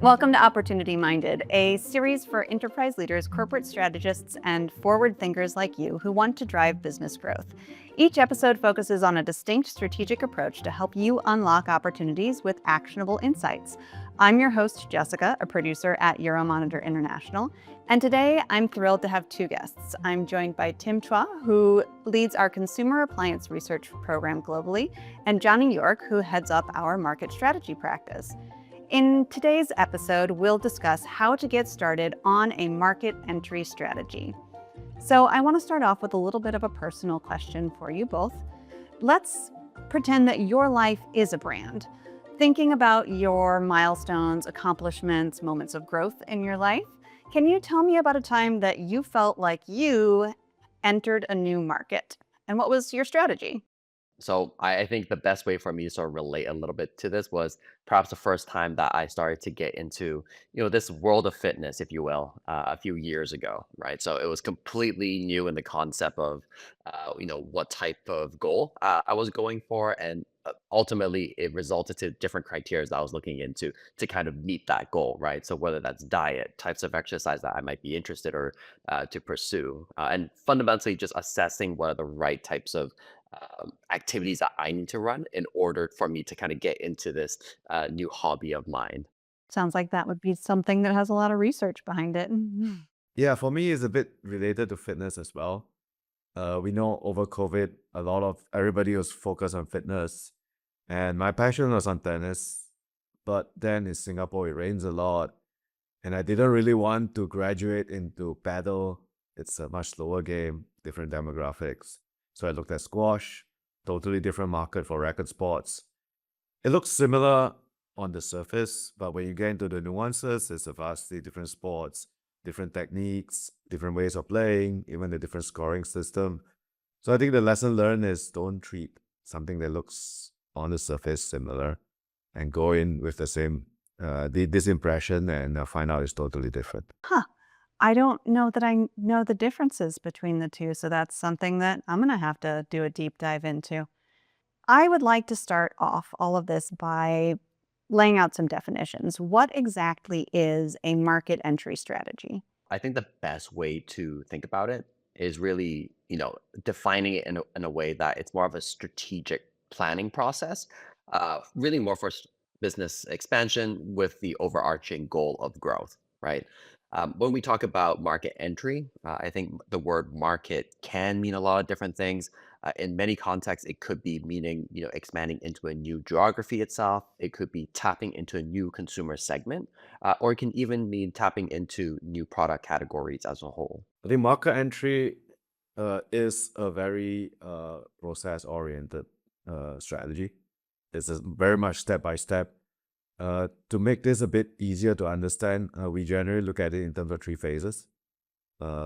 Welcome to Opportunity Minded, a series for enterprise leaders, corporate strategists, and forward thinkers like you who want to drive business growth. Each episode focuses on a distinct strategic approach to help you unlock opportunities with actionable insights. I'm your host, Jessica, a producer at Euromonitor International, and today I'm thrilled to have two guests. I'm joined by Tim Chua, who leads our consumer appliance research program globally, and Johnny York, who heads up our market strategy practice. In today's episode, we'll discuss how to get started on a market entry strategy. So, I want to start off with a little bit of a personal question for you both. Let's pretend that your life is a brand. Thinking about your milestones, accomplishments, moments of growth in your life, can you tell me about a time that you felt like you entered a new market? And what was your strategy? So I think the best way for me to sort of relate a little bit to this was perhaps the first time that I started to get into, this world of fitness, if you will, a few years ago, right? So it was completely new in the concept of, what type of goal I was going for, and ultimately it resulted to different criteria that I was looking into to kind of meet that goal, right? So whether that's diet, types of exercise that I might be interested or to pursue, and fundamentally just assessing what are the right types of activities that I need to run in order for me to kind of get into this new hobby of mine. Sounds like that would be something that has a lot of research behind it. Yeah, for me, it's a bit related to fitness as well. We know over COVID, a lot of everybody was focused on fitness, and my passion was on tennis. But then in Singapore, it rains a lot, and I didn't really want to graduate into paddle. It's a much slower game, different demographics. So I looked at squash, totally different market for racket sports. It looks similar on the surface, but when you get into the nuances, it's a vastly different sports, different techniques, different ways of playing, even the different scoring system. So I think the lesson learned is don't treat something that looks on the surface similar and go in with the same this impression and find out it's totally different. Huh. I don't know that know the differences between the two, so that's something that I'm gonna have to do a deep dive into. I would like to start off all of this by laying out some definitions. What exactly is a market entry strategy? I think the best way to think about it is really, defining it in a way that it's more of a strategic planning process, really more for business expansion with the overarching goal of growth, right? When we talk about market entry, I think the word market can mean a lot of different things. In many contexts, it could be meaning, expanding into a new geography itself. It could be tapping into a new consumer segment, or it can even mean tapping into new product categories as a whole. I think market entry is a very process oriented strategy. It's a very much step by step. To make this a bit easier to understand, we generally look at it in terms of three phases.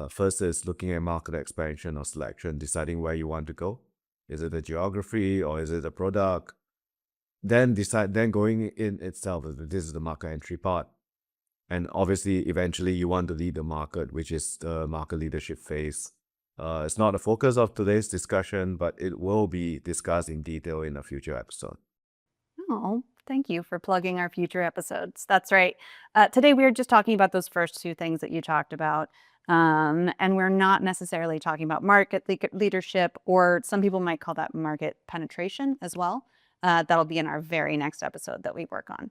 First is looking at market expansion or selection, deciding where you want to go. Is it a geography or is it a product? Then going in itself, this is the market entry part. And obviously, eventually, you want to lead the market, which is the market leadership phase. It's not the focus of today's discussion, but it will be discussed in detail in a future episode. Oh, thank you for plugging our future episodes. That's right. Today, we are just talking about those first two things that you talked about. And we're not necessarily talking about market leadership, or some people might call that market penetration as well. That'll be in our very next episode that we work on.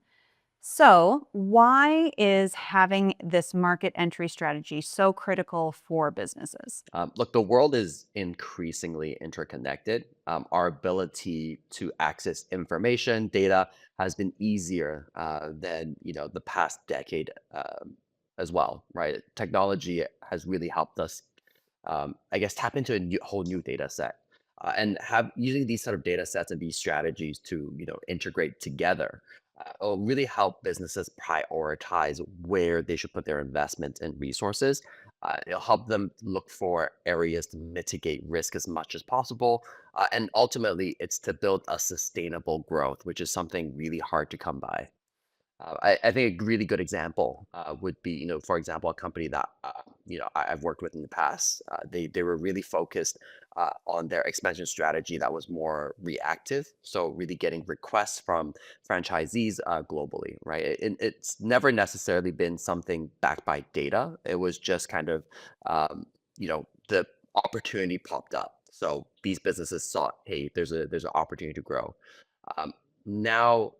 So, why is having this market entry strategy so critical for businesses? Look, the world is increasingly interconnected. Our ability to access information, data has been easier than the past decade as well, right? Technology has really helped us, I guess, tap into a whole new data set. And have using these sort of data sets and these strategies to integrate together will really help businesses prioritize where they should put their investment and resources. It'll help them look for areas to mitigate risk as much as possible, and ultimately it's to build a sustainable growth, which is something really hard to come by. I think a really good example would be, for example, a company that I've worked with in the past. They were really focused on their expansion strategy that was more reactive, so really getting requests from franchisees globally, right? It's never necessarily been something backed by data. It was just kind of, the opportunity popped up. So these businesses saw, hey, there's an opportunity to grow. Now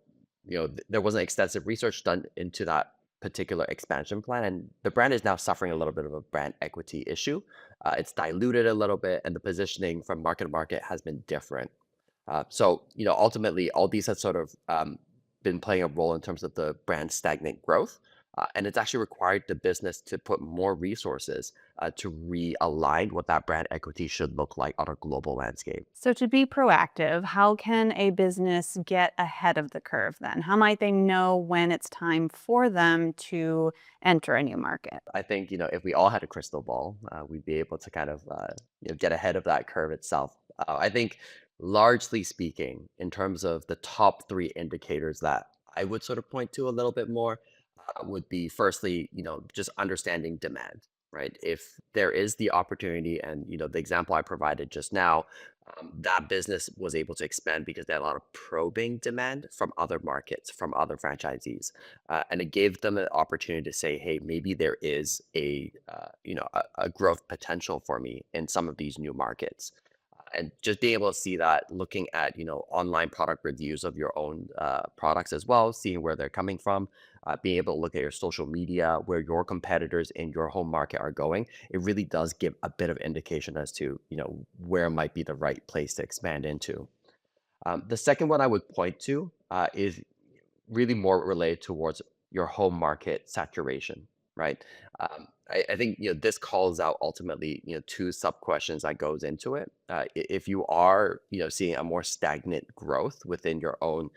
there wasn't extensive research done into that particular expansion plan, and the brand is now suffering a little bit of a brand equity issue. It's diluted a little bit, and the positioning from market to market has been different. So ultimately, all these have sort of been playing a role in terms of the brand's stagnant growth. And it's actually required the business to put more resources to realign what that brand equity should look like on a global landscape. So, to be proactive, how can a business get ahead of the curve then? How might they know when it's time for them to enter a new market? I think, if we all had a crystal ball, we'd be able to kind of, get ahead of that curve itself. I think, largely speaking, in terms of the top three indicators that I would sort of point to a little bit more, would be firstly, just understanding demand, right? If there is the opportunity, and the example I provided just now, that business was able to expand because they had a lot of probing demand from other markets, from other franchisees, and it gave them an opportunity to say, "Hey, maybe there is a growth potential for me in some of these new markets." And just being able to see that, looking at online product reviews of your own products as well, seeing where they're coming from, being able to look at your social media, where your competitors in your home market are going, it really does give a bit of indication as to where might be the right place to expand into. The second one I would point to is really more related towards your home market saturation, right? I think this calls out ultimately two sub questions that goes into it. If you are seeing a more stagnant growth within your own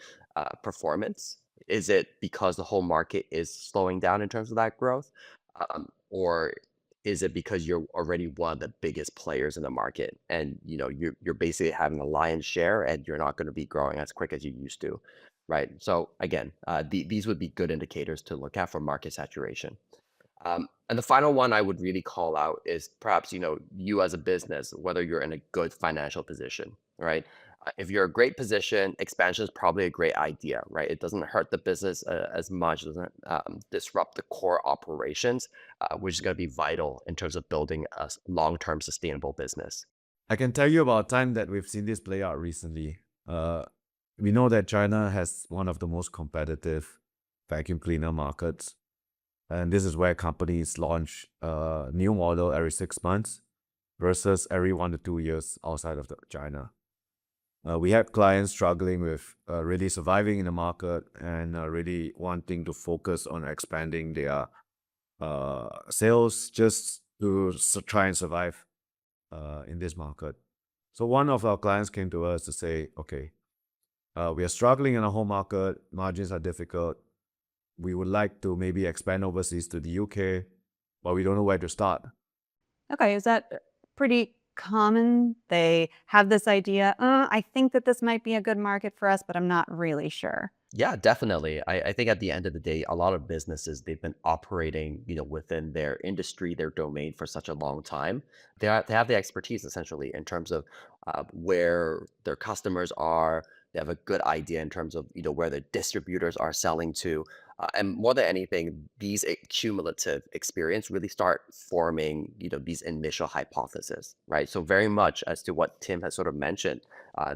performance, is it because the whole market is slowing down in terms of that growth, or is it because you're already one of the biggest players in the market, and you're basically having a lion's share, and you're not going to be growing as quick as you used to? Right. So again, these would be good indicators to look at for market saturation. And the final one I would really call out is perhaps you as a business, whether you're in a good financial position, right? If you're a great position, expansion is probably a great idea, right? It doesn't hurt the business as much, doesn't disrupt the core operations, which is going to be vital in terms of building a long-term sustainable business. I can tell you about a time that we've seen this play out recently. Uh, we know that China has one of the most competitive vacuum cleaner markets. And this is where companies launch a new model every 6 months versus every 1 to 2 years outside of China. We had clients struggling with really surviving in the market and really wanting to focus on expanding their sales just to try and survive in this market. So one of our clients came to us to say, okay, we are struggling in our home market, margins are difficult. We would like to maybe expand overseas to the UK, but we don't know where to start. Okay, is that pretty common? They have this idea, I think that this might be a good market for us, but I'm not really sure. Yeah, definitely. I think at the end of the day, a lot of businesses, they've been operating, within their industry, their domain for such a long time. They have the expertise essentially in terms of where their customers are. They have a good idea in terms of where the distributors are selling to, and more than anything, these cumulative experience really start forming these initial hypotheses, right? So very much as to what Tim has sort of mentioned,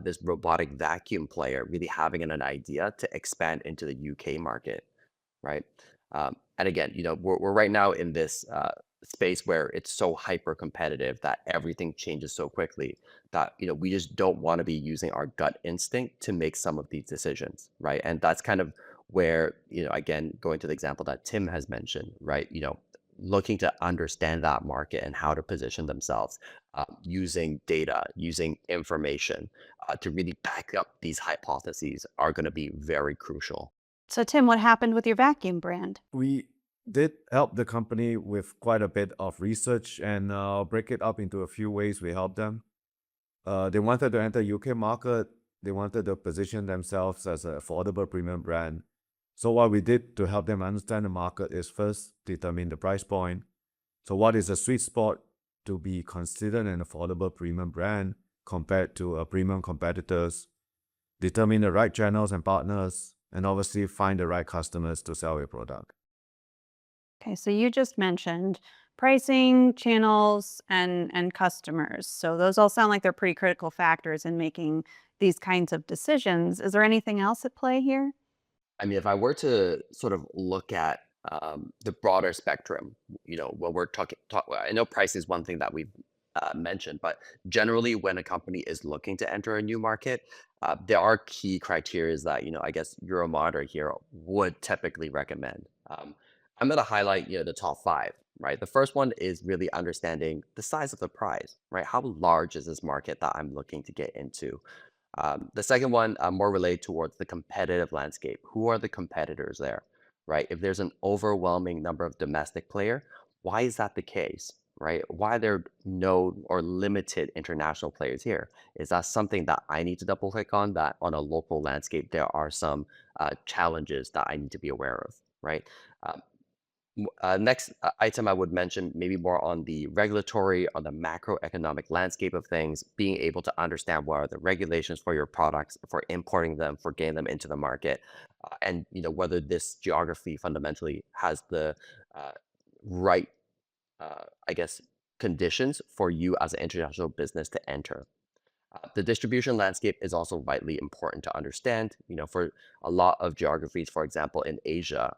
this robotic vacuum player really having an idea to expand into the UK market, right? And again, we're right now in this space where it's so hyper competitive that everything changes so quickly that we just don't want to be using our gut instinct to make some of these decisions, right? And that's kind of where again, going to the example that Tim has mentioned, right? Looking to understand that market and how to position themselves, using data, using information to really back up these hypotheses are going to be very crucial. So, Tim, what happened with your vacuum brand? We did help the company with quite a bit of research and break it up into a few ways we helped them. They wanted to enter UK market. They wanted to position themselves as an affordable premium brand. So what we did to help them understand the market is first determine the price point. So what is a sweet spot to be considered an affordable premium brand compared to premium competitors? Determine the right channels and partners, and obviously find the right customers to sell your product. Okay, so you just mentioned pricing, channels, and customers. So those all sound like they're pretty critical factors in making these kinds of decisions. Is there anything else at play here? I mean, if I were to sort of look at the broader spectrum, when we're well, I know price is one thing that we've mentioned, but generally, when a company is looking to enter a new market, there are key criteria that I guess Euromonitor here would typically recommend. I'm going to highlight the top five. Right, the first one is really understanding the size of the prize. Right, how large is this market that I'm looking to get into? The second one, more related towards the competitive landscape. Who are the competitors there, right? If there's an overwhelming number of domestic player, why is that the case, right? Why are there no or limited international players here? Is that something that I need to double click on? That on a local landscape, there are some challenges that I need to be aware of, right? Um, Next item I would mention maybe more on the regulatory, on the macroeconomic landscape of things, being able to understand what are the regulations for your products, for importing them, for getting them into the market, and whether this geography fundamentally has the uh, right, I guess, conditions for you as an international business to enter. The distribution landscape is also vitally important to understand. For a lot of geographies, for example, in Asia,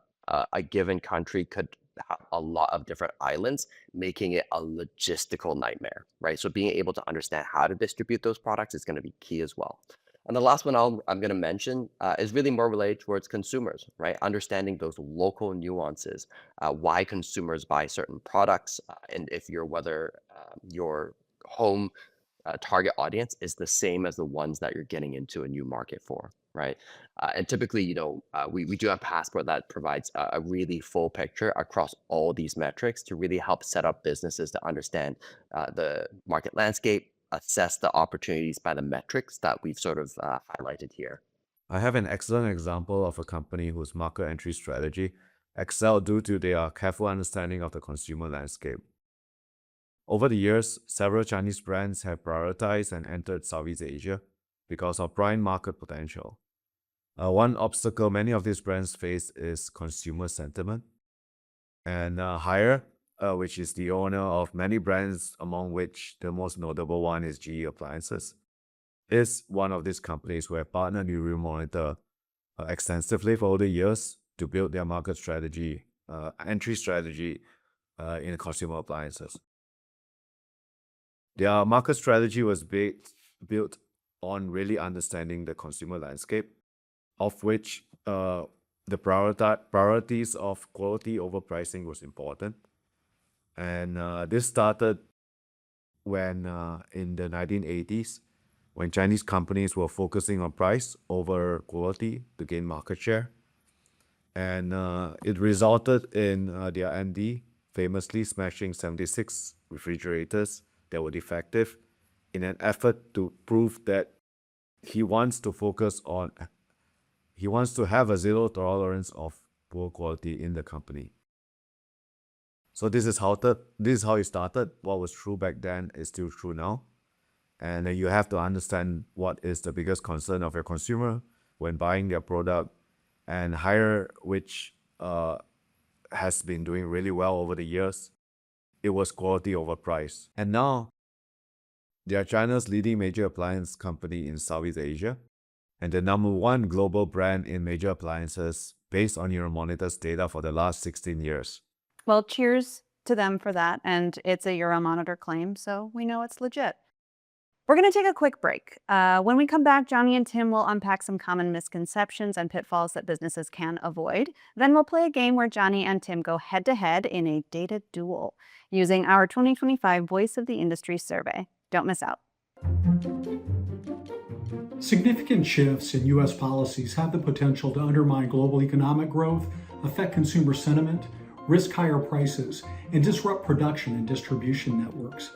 a given country could have a lot of different islands, making it a logistical nightmare, right? So being able to understand how to distribute those products is going to be key as well. And the last one I'm going to mention is really more related towards consumers, right? Understanding those local nuances, why consumers buy certain products, and if whether your home target audience is the same as the ones that you're getting into a new market for, right? And typically, we do have Passport that provides a really full picture across all these metrics to really help set up businesses to understand the market landscape, assess the opportunities by the metrics that we've sort of highlighted here. I have an excellent example of a company whose market entry strategy excelled due to their careful understanding of the consumer landscape. Over the years, several Chinese brands have prioritized and entered Southeast Asia because of prime market potential. One obstacle many of these brands face is consumer sentiment. And Haier, which is the owner of many brands, among which the most notable one is GE Appliances, is one of these companies who have partnered with Euromonitor extensively for over the years to build their market strategy, entry strategy in consumer appliances. Their market strategy was built on really understanding the consumer landscape, of which the priorities of quality over pricing was important. And this started when in the 1980s, when Chinese companies were focusing on price over quality to gain market share. And it resulted in their MD famously smashing 76 refrigerators that were defective in an effort to prove that he wants to have a zero tolerance of poor quality in the company. So this is how it started. What was true back then is still true now. And you have to understand what is the biggest concern of your consumer when buying their product. And Haier, which has been doing really well over the years, it was quality over price. And now, they are China's leading major appliance company in Southeast Asia, and the number one global brand in major appliances based on Euromonitor's data for the last 16 years. Well, cheers to them for that. And it's a Euromonitor claim, so we know it's legit. We're going to take a quick break. When we come back, Johnny and Tim will unpack some common misconceptions and pitfalls that businesses can avoid. Then we'll play a game where Johnny and Tim go head-to-head in a data duel using our 2025 Voice of the Industry survey. Don't miss out. Significant shifts in U.S. policies have the potential to undermine global economic growth, affect consumer sentiment, risk higher prices, and disrupt production and distribution networks.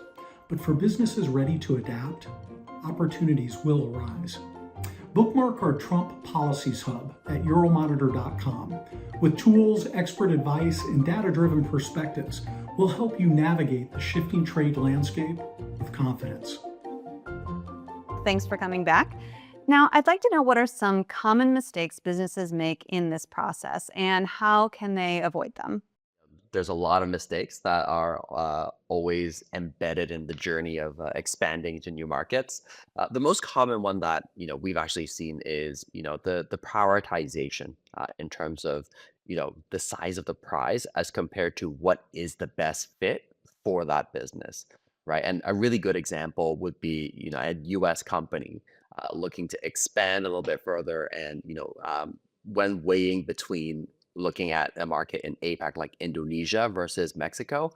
But for businesses ready to adapt, opportunities will arise. Bookmark our Trump Policies Hub at Euromonitor.com. With tools, expert advice, and data-driven perspectives, we'll help you navigate the shifting trade landscape with confidence. Thanks for coming back. Now, I'd like to know, what are some common mistakes businesses make in this process, and how can they avoid them? There's a lot of mistakes that are always embedded in the journey of expanding to new markets. The most common one that we've actually seen is the prioritization in terms of the size of the prize as compared to what is the best fit for that business, right? And a really good example would be a U.S. company looking to expand a little bit further, and when weighing between looking at a market in APAC like Indonesia versus Mexico,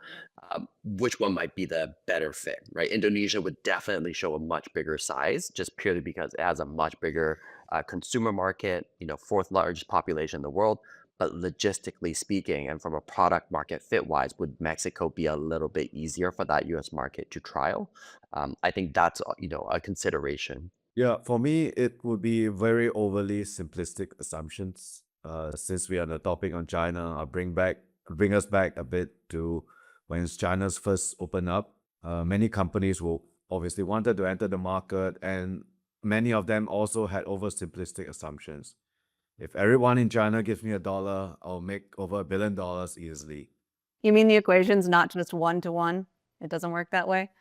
which one might be the better fit, right? Indonesia would definitely show a much bigger size, just purely because it has a much bigger consumer market, fourth largest population in the world. But logistically speaking, and from a product market fit wise, would Mexico be a little bit easier for that US market to trial? I think that's a consideration. Yeah, for me, it would be very overly simplistic assumptions. Since we are on the topic on China, bring us back a bit to when China's first opened up. Many companies will obviously wanted to enter the market, and many of them also had oversimplistic assumptions. If everyone in China gives me $1, I'll make over $1 billion easily. You mean the equation's not just 1-to-1? It doesn't work that way?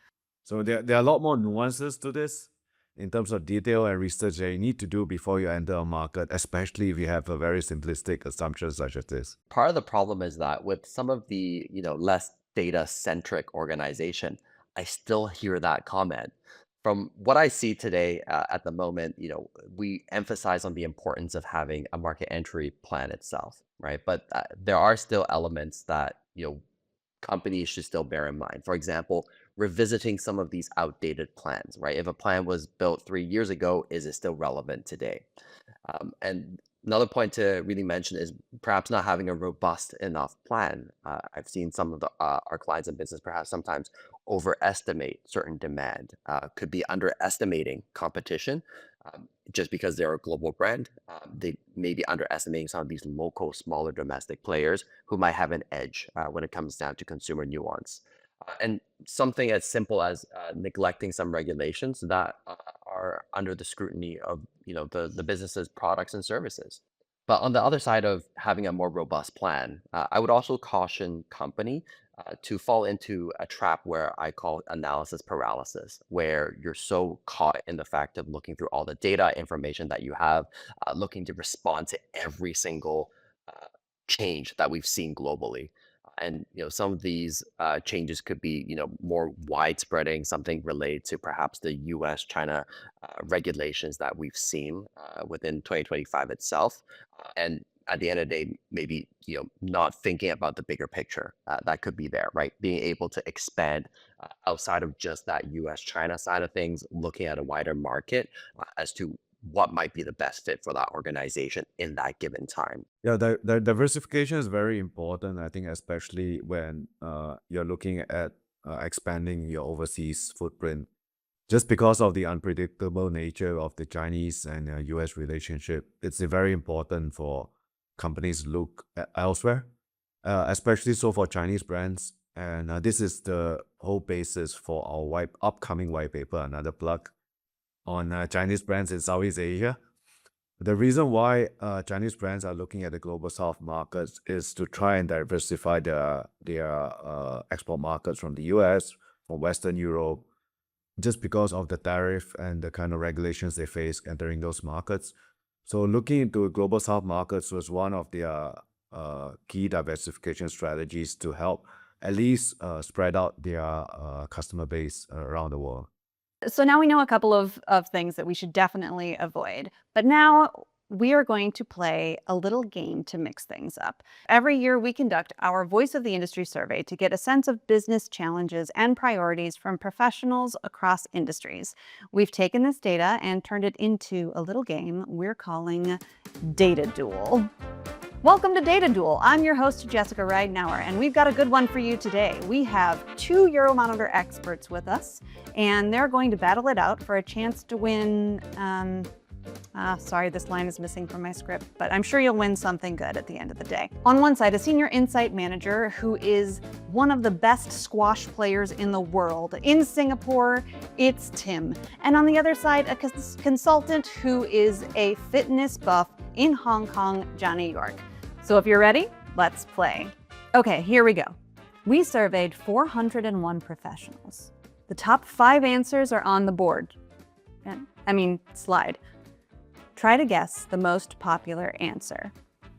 So there are a lot more nuances to this in terms of detail and research that you need to do before you enter a market, especially if you have a very simplistic assumption such as this. Part of the problem is that with some of the less data centric organization, I still hear that comment. From what I see today at the moment, we emphasize on the importance of having a market entry plan itself, right? But there are still elements that companies should still bear in mind. For example, revisiting some of these outdated plans, right? If a plan was built 3 years ago, is it still relevant today? And another point to really mention is perhaps not having a robust enough plan. I've seen some of our clients in business perhaps sometimes overestimate certain demand, could be underestimating competition. Just because they're a global brand, they may be underestimating some of these local, smaller domestic players who might have an edge when it comes down to consumer nuance. And something as simple as neglecting some regulations that are under the scrutiny of the business's products and services. But on the other side of having a more robust plan, I would also caution company to fall into a trap where I call analysis paralysis, where you're so caught in the fact of looking through all the data information that you have, looking to respond to every single change that we've seen globally. And some of these changes could be more widespreading, something related to perhaps the U.S. China regulations that we've seen within 2025 itself, and at the end of the day, maybe not thinking about the bigger picture that could be there, right? Being able to expand outside of just that U.S. China side of things, looking at a wider market as to what might be the best fit for that organization in that given time. Yeah, the diversification is very important, I think, especially when you're looking at expanding your overseas footprint. Just because of the unpredictable nature of the Chinese and US relationship, it's very important for companies to look elsewhere, especially so for Chinese brands. And this is the whole basis for our upcoming white paper, another plug on Chinese brands in Southeast Asia. The reason why Chinese brands are looking at the global South markets is to try and diversify their export markets from the US, from Western Europe, just because of the tariff and the kind of regulations they face entering those markets. So looking into global South markets was one of their key diversification strategies to help at least spread out their customer base around the world. So now we know a couple of things that we should definitely avoid. But now we are going to play a little game to mix things up. Every year we conduct our Voice of the Industry survey to get a sense of business challenges and priorities from professionals across industries. We've taken this data and turned it into a little game we're calling Data Duel. Welcome to Data Duel. I'm your host, Jessica Ridenour, and we've got a good one for you today. We have 2 Euromonitor experts with us, and they're going to battle it out for a chance to win Sorry, this line is missing from my script, but I'm sure you'll win something good at the end of the day. On one side, a senior insight manager who is one of the best squash players in the world. In Singapore, it's Tim. And on the other side, a consultant who is a fitness buff in Hong Kong, Johnny York. So if you're ready, let's play. Okay, here we go. We surveyed 401 professionals. The top 5 answers are on the board. Slide. Try to guess the most popular answer.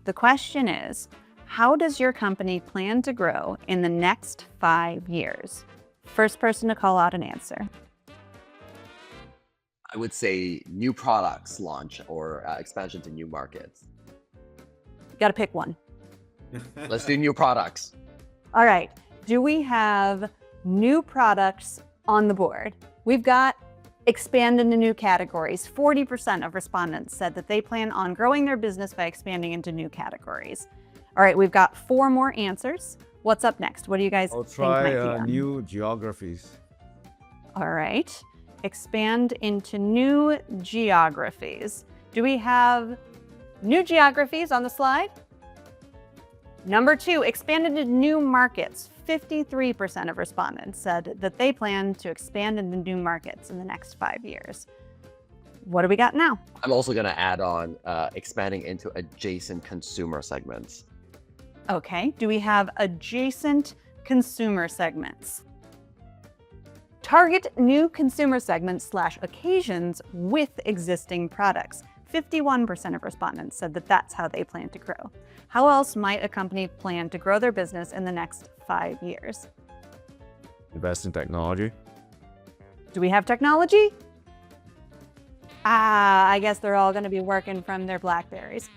The question is, how does your company plan to grow in the next 5 years? First person to call out an answer. I would say new products launch or expansion to new markets. You gotta pick one. Let's do new products. All right, do we have new products on the board? We've got expand into new categories. 40% of respondents said that they plan on growing their business by expanding into new categories. All right, we've got 4 more answers. What's up next? What do you guys I'll think might be try on? new geographies. All right, expand into new geographies. Do we have new geographies on the slide? Number 2, expand into new markets. 53% of respondents said that they plan to expand into new markets in the next 5 years. What do we got now? I'm also going to add on expanding into adjacent consumer segments. Okay, do we have adjacent consumer segments? Target new consumer segments / occasions with existing products. 51% of respondents said that that's how they plan to grow. How else might a company plan to grow their business in the next 5 years? Invest in technology. Do we have technology? I guess they're all going to be working from their BlackBerries.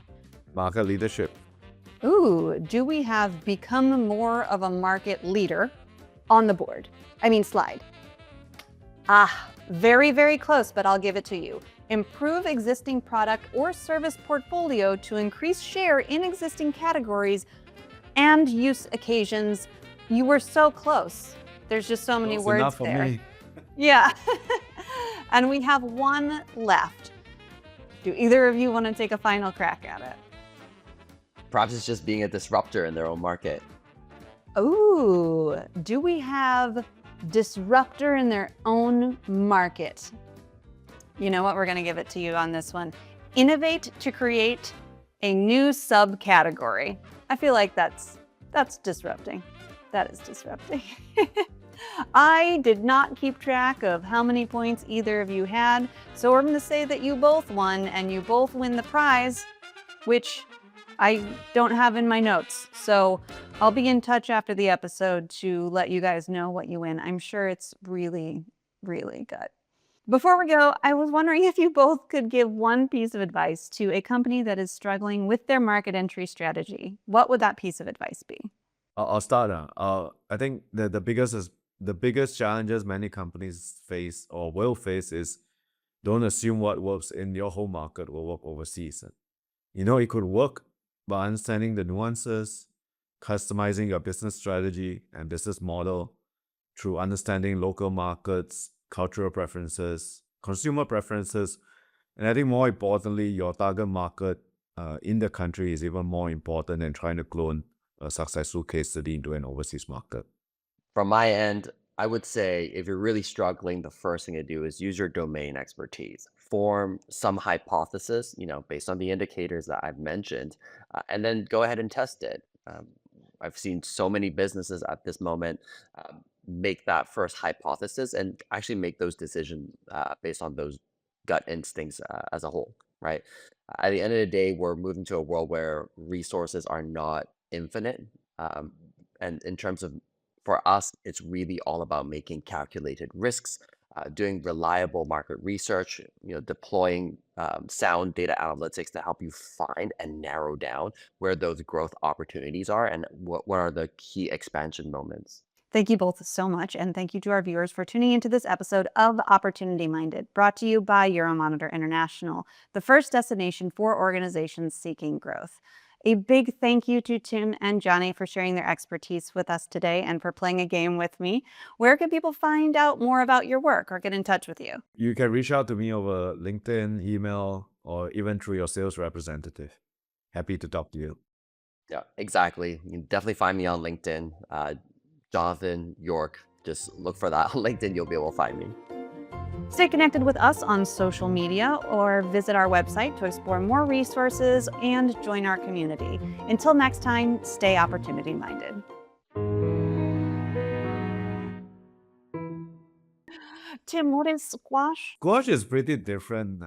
Market leadership. Ooh, do we have become more of a market leader on the board? Slide. Very, very close, but I'll give it to you. Improve existing product or service portfolio to increase share in existing categories and use occasions. You were so close. There's just so many Close words enough for there. me. Yeah. And we have 1 left. Do either of you want to take a final crack at it? Perhaps it's just being a disruptor in their own market. Ooh, do we have disruptor in their own market? You know what? We're going to give it to you on this one. Innovate to create a new subcategory. I feel like that's disrupting. That is disrupting. I did not keep track of how many points either of you had, so we're going to say that you both won and you both win the prize, which I don't have in my notes. So I'll be in touch after the episode to let you guys know what you win. I'm sure it's really, really good. Before we go, I was wondering if you both could give one piece of advice to a company that is struggling with their market entry strategy. What would that piece of advice be? I'll start. I think the biggest challenges many companies face or will face is don't assume what works in your home market will work overseas. It could work by understanding the nuances, customizing your business strategy and business model through understanding local markets, cultural preferences, consumer preferences, and I think more importantly, your target market in the country is even more important than trying to clone a successful case study into an overseas market. From my end, I would say if you're really struggling, the first thing to do is use your domain expertise. Form some hypothesis, based on the indicators that I've mentioned, and then go ahead and test it. I've seen so many businesses at this moment make that first hypothesis and actually make those decisions based on those gut instincts as a whole, right? At the end of the day, we're moving to a world where resources are not infinite. And in terms of, for us, it's really all about making calculated risks, doing reliable market research, deploying sound data analytics to help you find and narrow down where those growth opportunities are and what are the key expansion moments. Thank you both so much, and thank you to our viewers for tuning into this episode of Opportunity Minded, brought to you by Euromonitor International, the first destination for organizations seeking growth. A big thank you to Tim and Johnny for sharing their expertise with us today and for playing a game with me. Where can people find out more about your work or get in touch with you? You can reach out to me over LinkedIn, email, or even through your sales representative. Happy to talk to you. Yeah, exactly. You can definitely find me on LinkedIn. Jonathan York. Just look for that on LinkedIn. You'll be able to find me. Stay connected with us on social media or visit our website to explore more resources and join our community. Until next time, stay opportunity minded. Tim, what is squash? Squash is pretty different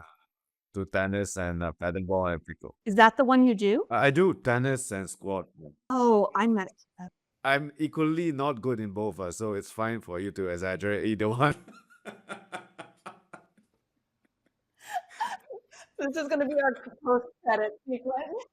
to tennis and paddleball and pickleball. Is that the one you do? I do tennis and squash. Oh, I messed up. I'm equally not good in both, so it's fine for you to exaggerate either one. This is going to be our post credit sequence.